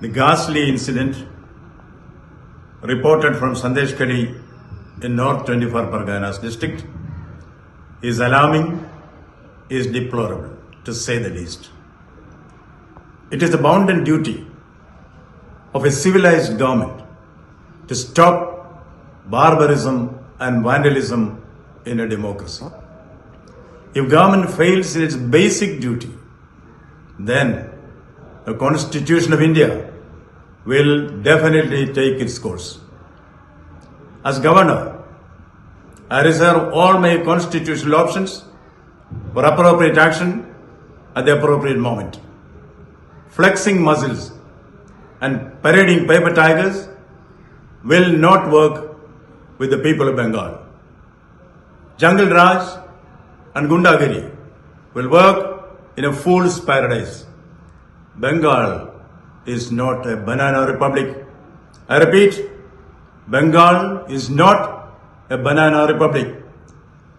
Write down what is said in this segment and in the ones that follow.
The ghastly incident reported from Sandeshkhali in North 24 Parganas district is alarming, is deplorable, to say the least. It is the bounden duty of a civilized government to stop barbarism and vandalism in a democracy. If government fails in its basic duty, then the Constitution of India will definitely take its course. As governor, I reserve all my constitutional options for appropriate action at the appropriate moment. Flexing muscles and parading paper tigers will not work with the people of Bengal. Jungle Raj and Gundagiri will work in a fool's paradise. Bengal is not a banana republic. I repeat, Bengal is not a banana republic.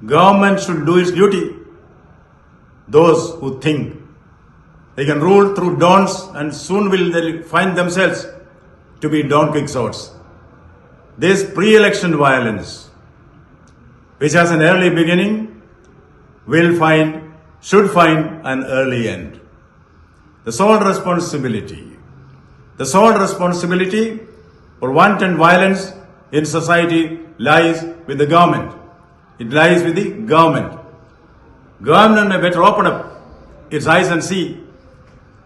Government should do its duty. Those who think they can rule through dawns and soon will they find themselves to be Don Quixotes. This pre-election violence, which has an early beginning, should find an early end. The sole responsibility for wanton violence in society lies with the government. It lies with the government. Government may better open up its eyes and see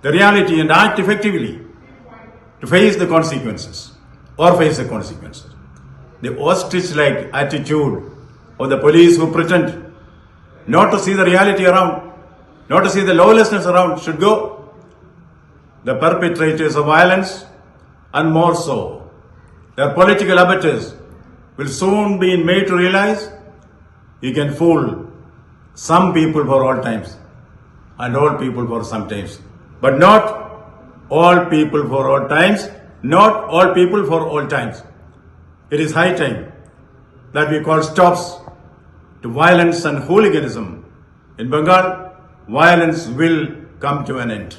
the reality and act effectively to face the consequences. The ostrich-like attitude of the police who pretend not to see the reality around, not to see the lawlessness around should go. The perpetrators of violence, and more so, their political abettors, will soon be made to realize you can fool some people for all times and all people for some times, but not all people for all times, not all people for all times. It is high time that we call stops to violence and hooliganism. In Bengal, violence will come to an end.